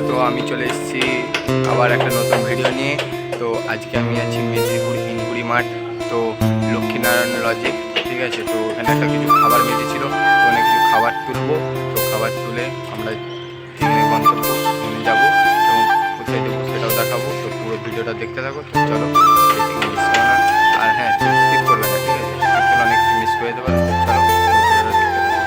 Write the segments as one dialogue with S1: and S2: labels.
S1: তো আমি চলে এসেছি আবার একটা নতুন ভিডিও নিয়ে। তো আজকে আমি আছি মেদিনীপুর ইনগুড়ি মাঠ, তো লক্ষ্মীনারায়ণ লজে। ঠিক আছে, তো এখানে একটা কিছু খাবার বেঁচেছিল, তো অনেক কিছু খাবার তুলবো। তো খাবার তুলে আমরা এখানে গন্তব্য এখানে যাবো এবং কোথায় যাবো সেটাও দেখাবো। তো পুরো ভিডিওটা দেখতে থাকো। তো চলো, বেশি মিস করো না, আর হ্যাঁ স্কিপ করবে না, ঠিক আছে? স্কিপ করলে অনেক কিছু মিস করে যেতে পারো। তো চলো পুরো ভিডিওটা দেখতে থাকো।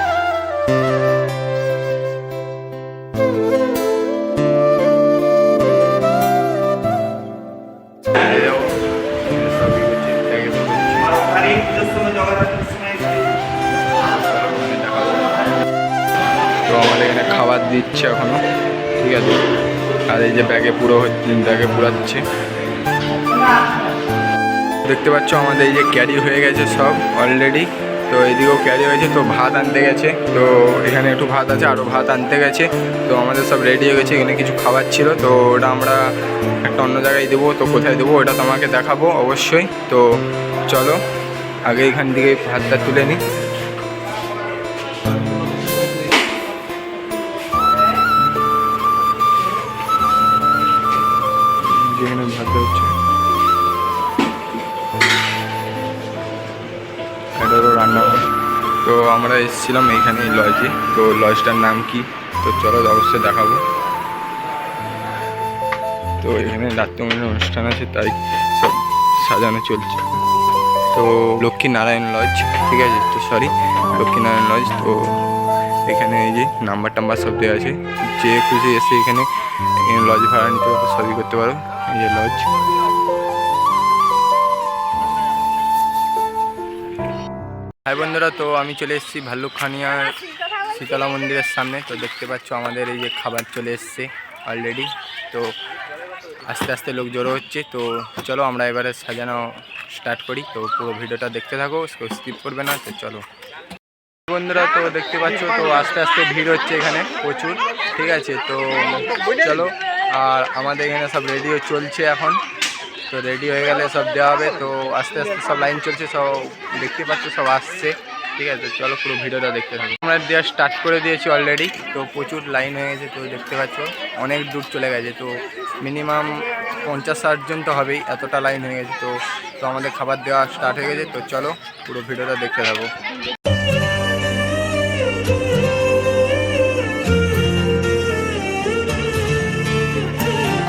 S1: তো আমাদের এখানে খাবার দিচ্ছে এখনো, ঠিক আছে? আর এই যে ব্যাগে পুরাচ্ছে। দেখতে পাচ্ছ আমাদের এই যে ক্যারি হয়ে গেছে সব অলরেডি। তো এইদিকেও ক্যারি হয়েছে, তো ভাত আনতে গেছে। তো এখানে একটু ভাত আছে, আরও ভাত আনতে গেছে। তো আমাদের সব রেডি হয়ে গেছে। এখানে কিছু খাবার ছিল, তো ওটা আমরা একটা অন্য জায়গায় দেবো। তো কোথায় দেবো ওটা তোমাকে দেখাবো অবশ্যই। তো চলো আগে এখান থেকে ভাতটা তুলে নিই। যেখানে ভাত হচ্ছে এটারও রান্না হয়। তো আমরা এসেছিলাম এইখানে লজে। তো লজটার নাম কি, তো চলো অবশ্যই দেখাবো। তো এখানে রাত্রিমণির অনুষ্ঠান আছে, তাই সব সাজানো চলছে। তো লক্ষ্মীনারায়ণ লজ, ঠিক আছে? তো সরি, লক্ষ্মীনারায়ণ লজ। তো এখানে এই যে নাম্বার সব দেওয়া আছে, যে খুশি এসে এখানে লজ ভাড়া নিতে পারো, সবই করতে পারো। এই যে লজ। হাই বন্ধুরা, তো আমি চলে এসেছি ভাল্লুকখানিয়া শীতলা মন্দিরের সামনে। তো দেখতে পাচ্ছ আমাদের এই যে খাবার চলে এসছে অলরেডি। তো আস্তে আস্তে লোক জড়ো হচ্ছে। তো চলো আমরা এবারে সাজানো স্টার্ট করি। তো পুরো ভিডিওটা দেখতে থাকো, স্কিপ করবে না। তো চলো বন্ধুরা, তো দেখতে পাচ্ছ তো আস্তে আস্তে ভিড় হচ্ছে এখানে প্রচুর, ঠিক আছে? তো চলো, আর আমাদের এখানে সব রেডি চলছে এখন। তো রেডি হয়ে গেলে সব দেওয়া হবে। তো আস্তে আস্তে সব লাইন চলছে, সব দেখতে পাচ্ছ সব আসছে, ঠিক আছে? তো চলো পুরো ভিডিওটা দেখতে থাকো। আমরা দেওয়া স্টার্ট করে দিয়েছি অলরেডি। তো প্রচুর লাইন হয়ে গেছে, তো দেখতে পাচ্ছ অনেক দূর চলে গেছে। তো মিনিমাম 50-60 জন তো হবেই, এতটা লাইন হয়ে গেছে। তো তো আমাদের খাবার দেওয়া স্টার্ট হয়ে গেছে। তো চলো পুরো ভিডিওটা দেখতে থাকো।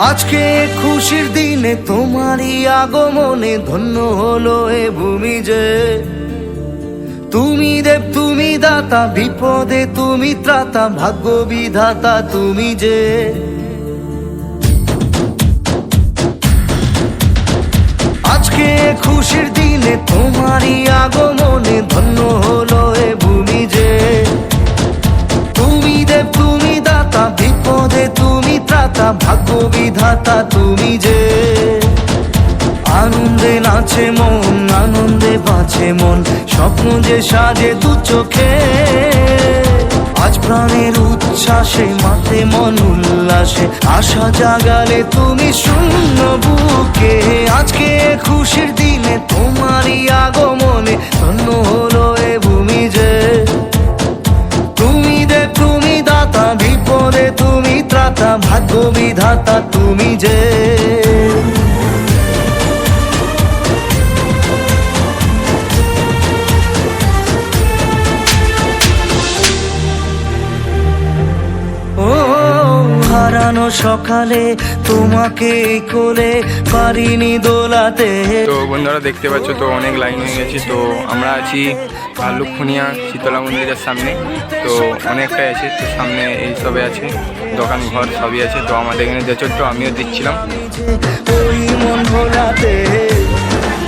S2: আজকে খুশির দিনে তোমারই আগমনে ধন্য হলো এ ভূমি যে। তুমি দেব, তুমি দাতা, বিপদে তুমি ত্রাতা, ভাগ্য বিধাতা তুমি যে। আজকে খুশির দিনে তোমারই আগমনে ধন্য হলো এ ভূমি যে। তুমি দেব, তুমি দাতা, বিপদে তুমি ত্রাতা, ভাগ্য বিধাতা তুমি যে। আনন্দে নাচে মন, আনন্দে বাঁচে মন, স্বপ্ন যে সাজে দু চোখে। আজ প্রাণের উচ্ছ্বাসে মাতে মন উল্লাসে, আশা জাগালে তুমি শূন্য বুকে। আজকে খুশির দিনে তোমারই আগমনে ধন্য হলো এ ভূমি যে। তুমি দেব, তুমি দাতা, বিপদে তুমি ত্রাতা, ভাগ্য বিধাতা তুমি যে। হারানো সকালে তোমাকে কোলে পারিনি দোলাতে।
S1: তো বন্ধুরা দেখতে পাচ্ছ তো অনেক লাইন হয়ে গেছে। তো আমরা আছি ভাল্লুকখানিয়া শীতলা মন্দিরের সামনে। তো অনেকটাই আছে, তো সামনে এই সবে আছে দোকান ঘর সবই আছে। তো আমাদের এখানে যে ছোট্ট আমিও দিচ্ছিলাম।
S2: ওই মন ভোলাতে,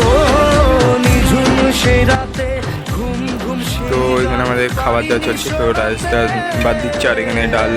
S2: ও নিঝুম সেই রাতে ঘুম ঘুম।
S1: তো এখানে আমাদের খাবার দাওয়া চলছে। তো রাইসটা বাদ দিচ্ছে, আর এখানে ডাল